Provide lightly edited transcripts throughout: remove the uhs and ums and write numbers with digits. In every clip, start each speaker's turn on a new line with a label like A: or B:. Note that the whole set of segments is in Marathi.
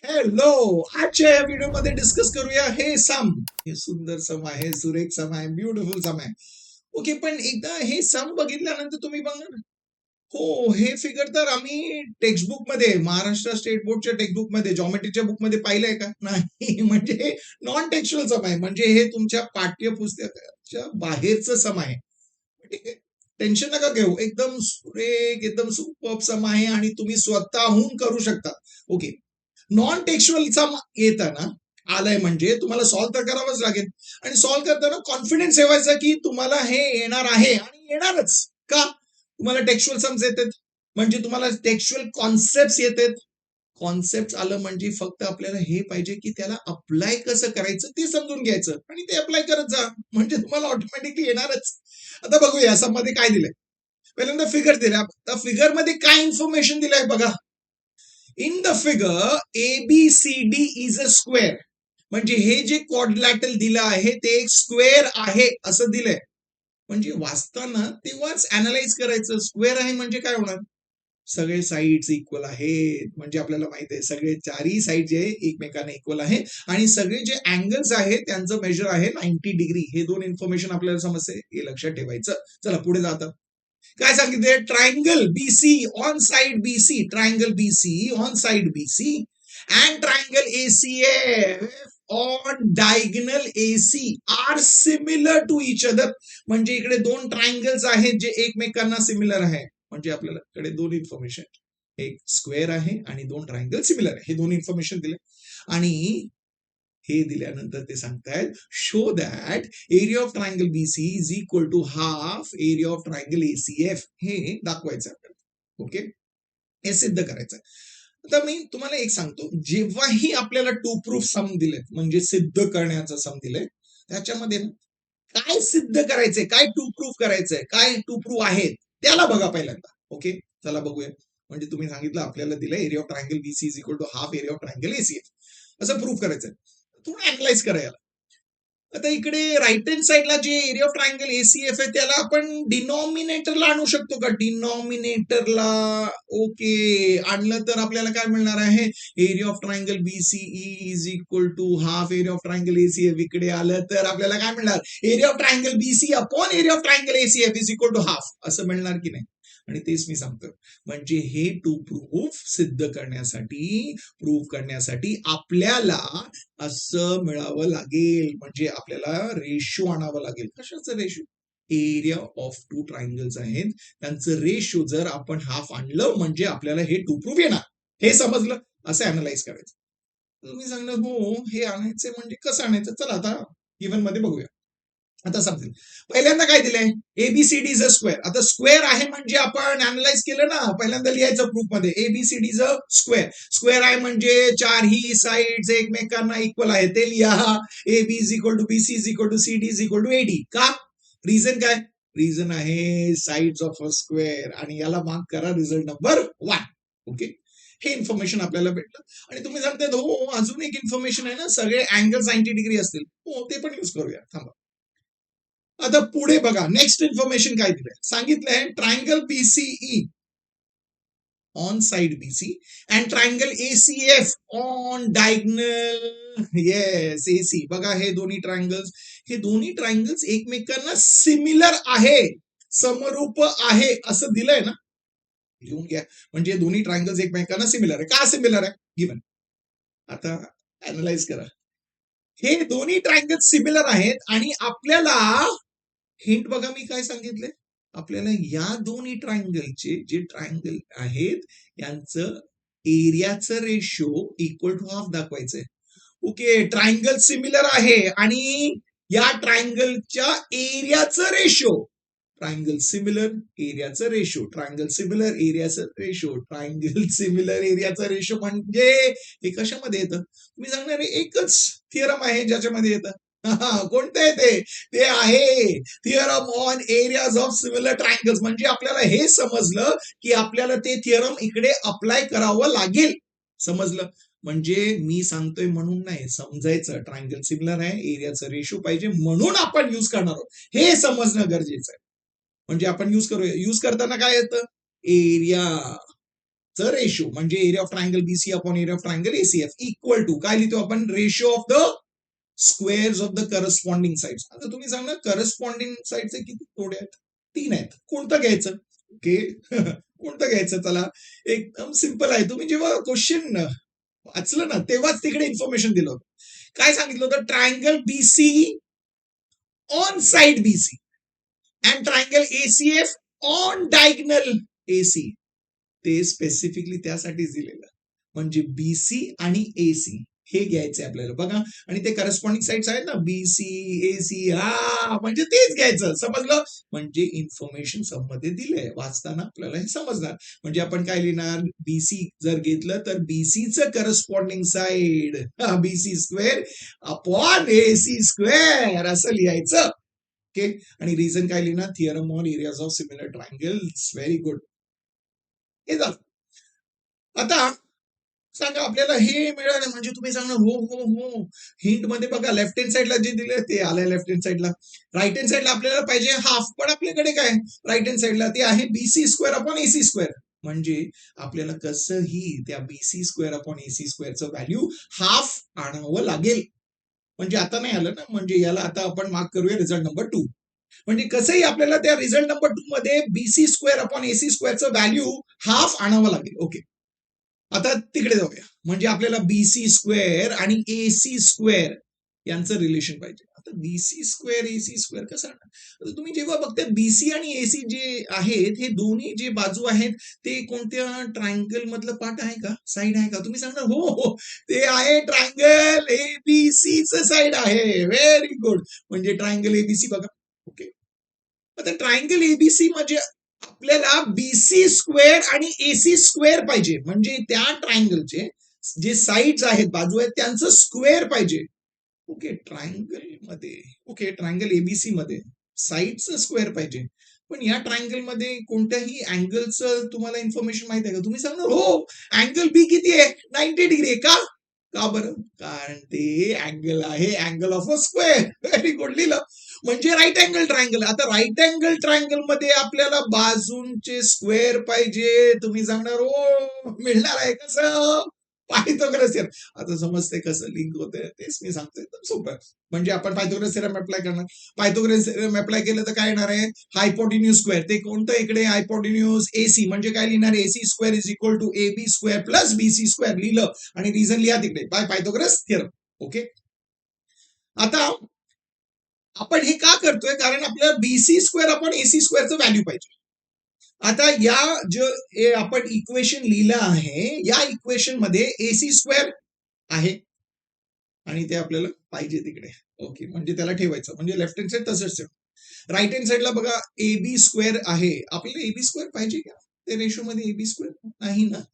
A: हॅलो. आजच्या या व्हिडिओमध्ये डिस्कस करूया हे सम. हे सुंदर सम आहे, सुरेख सम आहे, ब्युटिफुल सम आहे. ओके, पण एकदा हे सम बघितल्यानंतर तुम्ही बघा ना, हो हे फिगर तर आम्ही टेक्स्टबुक मध्ये, महाराष्ट्र स्टेट बोर्डच्या टेक्स्टबुक मध्ये, जॉमेट्रीच्या बुक मध्ये पाहिलंय का? नाही. म्हणजे नॉन टेक्स्च्युअल सम आहे, म्हणजे हे तुमच्या पाठ्यपुस्तकाच्या बाहेरचं सम आहे. ठीक आहे, टेन्शन नका घेऊ, एकदम सुरेख, एकदम सुपर सम आहे आणि तुम्ही स्वतःहून करू शकता. ओके, नॉन टेक्स्च्युअलचा येताना आलाय म्हणजे तुम्हाला सॉल्व्ह तर करावंच लागेल, आणि सॉल्व्ह करताना कॉन्फिडन्स ठेवायचा की तुम्हाला हे येणार आहे आणि येणारच. का? तुम्हाला टेक्स्च्युअल सम्स येतात, म्हणजे तुम्हाला टेक्स्च्युअल कॉन्सेप्ट येतात. कॉन्सेप्ट आलं म्हणजे फक्त आपल्याला हे पाहिजे की त्याला अप्लाय कसं करायचं ते समजून घ्यायचं आणि ते अप्लाय करत जा, म्हणजे तुम्हाला ऑटोमॅटिकली येणारच. आता बघूया सम मध्ये काय दिलंय. पहिल्यांदा फिगर दिल्या, तर फिगर मध्ये काय इन्फॉर्मेशन दिलंय बघा. In the figure ABCD is a square, म्हणजे हे जे क्वाड्रिलॅटरल दिलं आहे ते एक स्क्वेअर आहे असं दिलंय. म्हणजे वाचताना तेव्हाच अनालाइज करायचं, स्क्वेअर आहे म्हणजे काय होणार, सगळे साइड्स इक्वल आहेत, म्हणजे आपल्याला माहित आहे सगळे चारही साइड जे एकमेकांना इक्वल आहे, आणि सगळे जे अँगल्स आहेत त्यांचं मेजर आहे 90 डिग्री. हे दोन इन्फॉर्मेशन आपल्याला समजते, हे लक्षात ठेवायचं. चला पुढे जातात. काय सांगितले? Triangle BC on side BC, triangle BC on side BC and triangle ACF on diagonal AC are similar to each other. म्हणजे इकडे दोन ट्रायंगल्स आहेत जे एकमेकांना सिमिलर आहे, म्हणजे आपल्याला दोन इन्फॉर्मेशन, एक स्क्वेअर आहे आणि दोन ट्रायंगल सिमिलर आहे, हे दोन इन्फॉर्मेशन दिले. आणि हे दिल्यानंतर ते सांगतायत show that area of triangle BC is equal to half area of triangle ACF. हे दाखवायचं आपल्याला. ओके, हे सिद्ध करायचं. आता मी तुम्हाला एक सांगतो, जेव्हाही आपल्याला टू प्रूफ सम दिले, म्हणजे सिद्ध करण्याचं सम दिले, त्याच्यामध्ये काय सिद्ध करायचंय, काय टू प्रूफ करायचंय, काय टू प्रूफ आहेत त्याला बघा पहिल्यांदा. ओके, चला बघूया. म्हणजे तुम्ही सांगितलं आपल्याला दिलं area of triangle BC is equal to half area of triangle ACF, असं प्रूफ करायचंय. थोडं अनालाइज करायला. आता इकडे राईट हँड साइडला जे एरिया ऑफ ट्रायंगल ACF आहे त्याला आपण डिनॉमिनेटरला आणू शकतो का? डिनॉमिनेटरला ओके आणलं तर आपल्याला काय मिळणार आहे? Area of triangle BCE is equal to half area of triangle ACF. इकडे आलं तर आपल्याला काय मिळणार? Area of triangle BC upon area of triangle ACF is equal to half, असं मिळणार की नाही? आणि तेच मी सांगतो, म्हणजे हे टू प्रूफ सिद्ध करण्यासाठी, प्रूव्ह करण्यासाठी आपल्याला असं मिळावं लागेल, म्हणजे आपल्याला रेशो आणावं लागेल. कशाचं ratio? Area of two triangles आहेत त्यांचं रेशो जर आपण हाफ आणलं म्हणजे आपल्याला हे टू प्रूफ येणार. हे समजलं? असं अनालाइज करायचं. तुम्ही सांगणार हो हे आणायचं म्हणजे कसं आणायचं? चला आता गिव्हन मध्ये बघूया. आता समजेल. पहिल्यांदा काय दिलंय? ABCD is a square. आता स्क्वेअर आहे म्हणजे आपण अनालाइज केलं ना, पहिल्यांदा लिहायचं प्रूफ मध्ये ABCD is a square. Square आहे म्हणजे चारही साइड्स एकमेकांना इक्वल आहे, ते लिहा. AB is equal to BC is equal to CD is equal to AD. का? रिझन काय? रिझन आहे साइड्स ऑफ अ स्क्वेअर, आणि याला मार्क करा रिझल्ट नंबर 1. ओके, हे इन्फॉर्मेशन आपल्याला भेटलं. आणि तुम्ही सांगताय हो अजून एक इन्फॉर्मेशन आहे ना, सगळे अँगल 90 डिग्री असतील. हो ते पण युज करूया, थांबा. आता पुढे बघा, नेक्स्ट इन्फॉर्मेशन काय दिलंय? सांगितलंय triangle BCE on side BC and triangle ACF on diagonal yes AC. बघा हे दोन्ही ट्रायंगल्स, हे दोन्ही ट्रायंगल्स एकमेकांना सिमिलर आहे, समरूप आहे असं दिलंय ना, लिहून घ्या. म्हणजे दोन्ही ट्रायंगल्स एकमेकांना सिमिलर आहे. का सिमिलर आहे? गिवन. आता अनालाइज करा. हे दोन्ही ट्रायंगल्स सिमिलर आहेत आणि आपल्याला हिंट बघा मी काय सांगितले, आपल्याला या दोन्ही ट्रायंगलचे जे ट्रायंगल आहेत यांचं एरियाचं रेशो इक्वल टू हाफ दाखवायचंय. ओके, ट्रायंगल सिमिलर आहे आणि या ट्रायंगलच्या एरियाचं रेशो, ट्रायंगल सिमिलर एरियाचं रेशो, ट्रायंगल सिमिलर एरियाचं रेशो, ट्रायंगल सिमिलर एरियाचं रेशो, म्हणजे हे कशामध्ये येतं? तुम्ही सांगणार एकच थिअरम आहे ज्याच्यामध्ये येतं. कोणतं आहे ते आहे theorem on areas of similar triangles. म्हणजे आपल्याला हे समजलं की आपल्याला ते थिअरम इकडे अप्लाय करावं लागेल. समजलं? म्हणजे मी सांगतोय म्हणून नाही, समजायचं ट्रायंगल सिमिलर आहे, एरियाचं रेशो पाहिजे म्हणून आपण युज करणार आहोत, हे समजणं गरजेचं आहे. म्हणजे आपण युज करूया. युज करताना काय येतं? एरिया च रेशो म्हणजे area of triangle BC upon area of triangle ACF equal to काय लिहितो आपण ratio of the squares of the corresponding sides. आता तुम्ही सांगा करस्पॉन्डिंग साइडचे किती तोडे आहेत? 3 आहेत. कोणतं घ्यायचं? ओके कोणतं घ्यायचं? चला एकदम सिंपल आहे. तुम्ही जेव्हा क्वेश्चन वाचलं ना तेव्हाच तिकडे इन्फॉर्मेशन दिलं होतं. काय सांगितलं होतं? Triangle BC on side BC and triangle ACF on diagonal AC. ते स्पेसिफिकली त्यासाठीच दिलेलं म्हणजे बीसी आणि एसी हे घ्यायचे आपल्याला बघा. आणि ते करस्पॉन्डिंग साइड्स आहेत ना बीसी एसी हा म्हणजे तेच घ्यायचं. समजलं? म्हणजे इन्फॉर्मेशन सब मध्ये दिलंय वाचताना आपल्याला हे समजणार. म्हणजे आपण काय लिहिणार? बीसी जर घेतलं तर बीसीचं corresponding side BC square upon AC square असं लिहायचं. ओके आणि रिझन काय लिहिणार? Theorem on areas of similar triangles. Very good. हे झालं. आता सांगा आपल्याला हे मिळालं म्हणजे तुम्ही सांगणार हो हो हो. हिंट मध्ये बघा लेफ्ट हँड साइडला जे दिले ते आलंय लेफ्ट हँड साइडला. राईट हँड साइडला आपल्याला पाहिजे हाफ पण आपल्याकडे काय राईट हँड साइडला ते आहे BC square upon AC square. म्हणजे आपल्याला कसंही त्या बीसी स्क्वेअर अपॉन एसी स्क्वेअरचं व्हॅल्यू हाफ आणावं लागेल. म्हणजे आता नाही आलं ना म्हणजे याला आता आपण मार्क करूया रिझल्ट नंबर 2. म्हणजे कसंही आपल्याला त्या रिझल्ट नंबर 2 मध्ये बीसी स्क्वेअर अपॉन एसी स्क्वेअरचं व्हॅल्यू हाफ आणावं लागेल. ओके आता तिकडे जाऊया. म्हणजे आपल्याला बीसी स्क्वेअर आणि एसी स्क्वेअर यांचं रिलेशन पाहिजे. आता बीसी स्क्वेअर एसी स्क्वेअर कसं आणणार? तुम्ही जेव्हा बघता बीसी आणि एसी जे आहेत हे दोन्ही जे बाजू आहेत ते कोणत्या ट्रायंगल मधलं पार्ट आहे का? साइड आहे का? तुम्ही सांगणार हो हो ते आहे ट्रायंगल एबीसीचं साइड आहे. Very good. म्हणजे ट्रायंगल एबीसी बघा. ओके आता ट्रायंगल एबीसी म्हणजे आपल्याला बीसी स्क्वेअर आणि एसी स्क्वेअर पाहिजे. म्हणजे त्या ट्रायंगलचे जे साइड्स आहेत बाजू आहेत त्यांचं स्क्वेअर पाहिजे. ओके ट्रायंगल मध्ये ओके ट्रायंगल एबीसी मध्ये साइडचं स्क्वेअर पाहिजे. पण या ट्रायंगल मध्ये कोणत्याही अँगलचं तुम्हाला इन्फॉर्मेशन माहिती आहे का? तुम्ही सांगणार हो अँगल बी किती आहे? 90 डिग्री आहे. का का बरं? कारण ते अँगल आहे angle of a square. Very good लिहिलं. म्हणजे राईट अँगल ट्रायंगल. आता राईट अँगल ट्रायंगल मध्ये आपल्याला बाजूंचे स्क्वेअर पाहिजे. तुम्ही सांगणार हो मिळणार आहे कसं? Pythagoras theorem. आता समजते कसं लिंक होते तेच मी सांगतो एकदम सोपं. म्हणजे आपण पायथागोरस थिअरम अप्लाय करणार. पायथागोरस थिअरम अप्लाय केलं तर काय येणार आहे? Hypotenuse square. ते कोणतं इकडे हायपोटेन्यूज एसी म्हणजे काय लिहिणार? AC square is equal to AB square plus BC square लिहिलं आणि रिझन लिहा तिकडे बाय पायथागोरस थिअरम. ओके आता आपण हे का करतोय? कारण आपल्याला बीसी स्क्वेअर आपण एसी स्क्वेअरचं व्हॅल्यू पाहिजे. आता या जे आपण इक्वेशन लिहिलं आहे या इक्वेशन मध्ये एसी स्क्वेअर आहे आणि ते आपल्याला पाहिजे तिकडे. ओके म्हणजे त्याला ठेवायचं म्हणजे लेफ्ट हँड साइड तसंच ठेव. राईट हँड साइडला बघा एबी स्क्वेअर आहे. आपल्याला एबी स्क्वेअर पाहिजे का? ते रेशो मध्ये एबी स्क्वेअर नाही ना.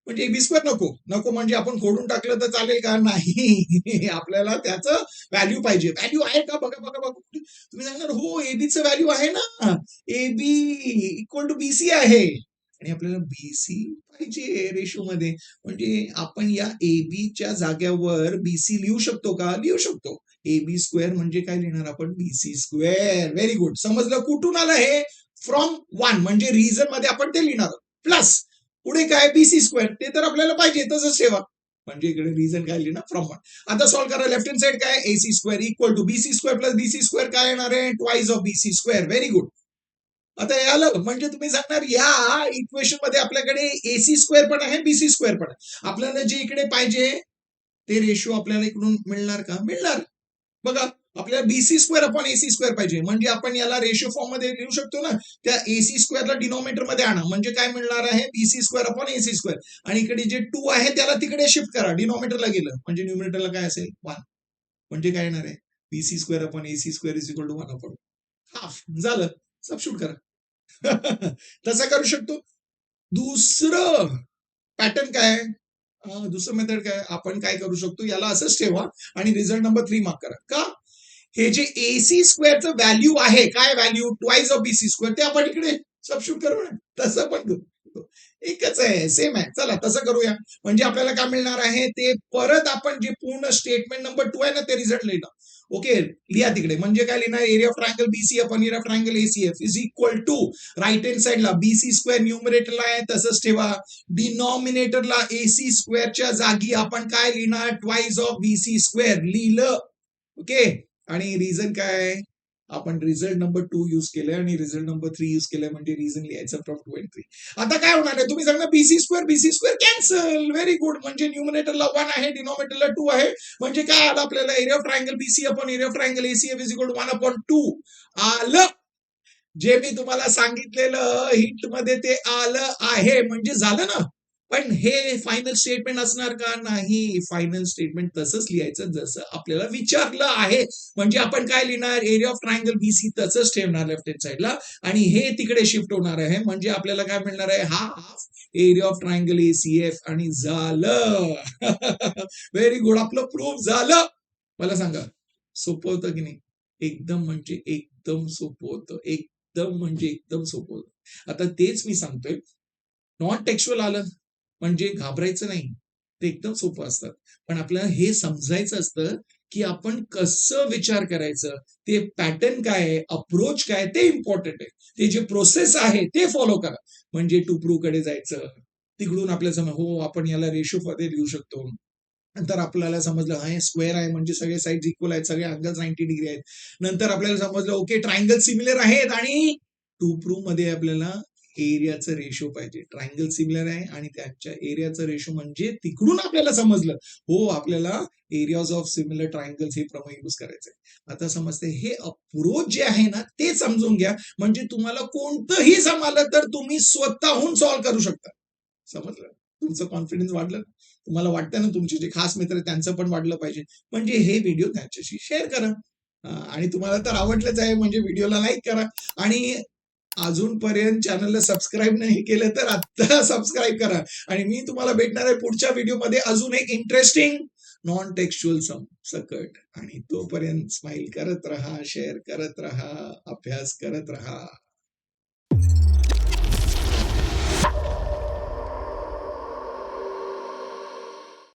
A: म्हणजे एबी स्क्वेअर नको नको म्हणजे आपण खोडून टाकलं तर चालेल का? नाही आपल्याला त्याचं व्हॅल्यू पाहिजे. व्हॅल्यू आहे का? बघा बघा बघा. तुम्ही सांगणार हो एबीचं व्हॅल्यू आहे ना. एबी इक्वल टू बीसी आहे आणि आपल्याला बीसी पाहिजे रेशो मध्ये. म्हणजे आपण या एबीच्या जाग्यावर बीसी लिहू शकतो का? लिहू शकतो. एबी स्क्वेअर म्हणजे काय लिहिणार आपण? BC square. Very good. समजलं कुठून आलं हे? फ्रॉम 1 म्हणजे रिझन मध्ये आपण ते लिहिणार प्लस पुढे काय बीसी स्क्वेअर ते तर आपल्याला पाहिजे तसंच ठेवा. म्हणजे इकडे रिझन काय लिहिणार? फ्रॉम 1. आता सॉल्व्ह करा. लेफ्ट हँड साइड काय? AC square equal to BC square plus BC square काय येणार आहे? Twice of BC square. Very good. आता हे आलं म्हणजे तुम्ही सांगणार या इक्वेशन मध्ये आपल्याकडे एसी स्क्वेअर पण आहे बीसी स्क्वेअर पण आहे. आपल्याला जे इकडे पाहिजे ते रेशो आपल्याला इकडून मिळणार का? मिळणार. बघा आपल्याला BC square upon AC square पाहिजे म्हणजे आपण याला रेशो फॉर्म मध्ये लिहू शकतो ना. त्या एसी स्क्वेअरला डिनॉमिनेटर मध्ये आणा म्हणजे काय मिळणार आहे? BC square upon AC square. आणि इकडे जे 2 आहे त्याला तिकडे शिफ्ट करा. डिनॉमिनेटरला गेलं म्हणजे न्यूमिनेटरला काय असेल? 1. म्हणजे काय येणार आहे? BC square upon AC square is equal to 1 upon half. झालं. सबस्टिट्यूट करा. तसं करू शकतो. दुसरं पॅटर्न काय? दुसरं मेथड काय? आपण काय करू शकतो? याला असंच ठेवा आणि रिझल्ट नंबर 3 मार्क करा. का? हे जे एसी स्क्वेअरचं व्हॅल्यू आहे काय value? Twice of BC square ते आपण इकडे सबस्टिट्यूट करू ना. तसं पण करू. एकच आहे, सेम आहे. चला तसं करूया. म्हणजे आपल्याला काय मिळणार आहे ते परत आपण जे पूर्ण स्टेटमेंट नंबर 2 आहे ना ते रिझल्ट लिहिणं. ओके, लिहा तिकडे. म्हणजे काय लिहिणार, area of triangle BC upon area of triangle ACF is equal to right hand साइडला बीसी स्क्वेअर न्यूमरेटरला आहे तसंच ठेवा. डिनॉमिनेटरला एसी स्क्वेअरच्या जागी आपण काय लिहिणार, ट्वाइस ऑफ बीसी स्क्वेअर लिहिलं. ओके, आणि रिझन काय, आपण रिझल्ट नंबर 2 यूज केलंय आणि रिझल्ट नंबर 3 यूज केलंय, म्हणजे रिझन लिहायचं फ्रॉम 2 and 3. आता काय होणार आहे, तुम्ही सांगणार BC square cancel. Very good. म्हणजे न्यूमरेटरला 1 आहे, डिनॉमिनेटरला 2 आहे. म्हणजे काय आलं आपल्याला, area of triangle BC upon area of triangle ACF is equal to 1/2 आलं. जे मी तुम्हाला सांगितलेलं हिंट मध्ये ते आलं आहे, म्हणजे झालं ना. पण हे फायनल स्टेटमेंट असणार का, नाही. फायनल स्टेटमेंट तसंच लिहायचं जसं आपल्याला विचारलं आहे. म्हणजे आपण काय लिहिणार, एरिया ऑफ ट्रायंगल बीसी तसंच ठेवणार लेफ्ट हँड साइडला आणि हे तिकडे शिफ्ट होणार आहे. म्हणजे आपल्याला काय मिळणार आहे, half area of triangle ACF, आणि झालं. Very good. आपलं प्रूफ झालं. मला सांगा, सोपं होतं की नाही? एकदम म्हणजे एकदम सोपं होतं. एकदम म्हणजे एकदम सोपं होतं. आता तेच मी सांगतोय, नॉन टेक्स्च्युअल आलं म्हणजे घाबरायचं नाही. ते एकदम सोपं असतात. पण आपल्याला हे समजायचं असतं की आपण कसं विचार करायचं, ते पॅटर्न काय आहे, अप्रोच काय, ते इम्पॉर्टंट आहे. ते जे प्रोसेस आहे ते फॉलो करा. म्हणजे टू प्रूव्ह कडे जायचं, तिकडून आपल्याला समज, हो आपण याला रेशो मध्ये लिहू शकतो. नंतर आपल्याला समजलं हे स्क्वेअर आहे म्हणजे सगळे साइड इक्वल आहेत, सगळे अँगल 90 डिग्री आहेत. नंतर आपल्याला समजलं ओके ट्रायंगल सिमिलर आहेत, आणि टू प्रूव्ह मध्ये आपल्याला एरियाचं रेशो पाहिजे. ट्रायंगल सिमिलर आहे आणि त्याच्या एरियाचं रेशो, म्हणजे तिकडून आपल्याला समजलं हो आपल्याला एरियाज ऑफ सिमिलर ट्रायंगल्स हे प्रमेय यूज करायचंय. आता समजते हे अप्रोच जे आहे ना ते समजून घ्या. म्हणजे तुम्हाला कोणतंही समजलं तर तुम्ही स्वतःहून सॉल्व्ह करू शकता. समजलं? तुमचं कॉन्फिडन्स वाढलं, तुम्हाला वाटतं ना तुमचे जे खास मित्र त्यांचं पण वाढलं पाहिजे. म्हणजे हे व्हिडिओ त्यांच्याशी शेअर करा. आणि तुम्हाला तर आवडलंच आहे म्हणजे व्हिडिओला लाईक करा. आणि अजूनपर्यंत चॅनलला सबस्क्राईब नाही केलं तर आता सबस्क्राईब करा. आणि मी तुम्हाला भेटणार आहे पुढच्या व्हिडिओमध्ये अजून एक इंटरेस्टिंग नॉन टेक्स्च्युअल सम सकट. आणि तोपर्यंत स्माइल करत राहा, शेअर करत राहा, अभ्यास करत राहा.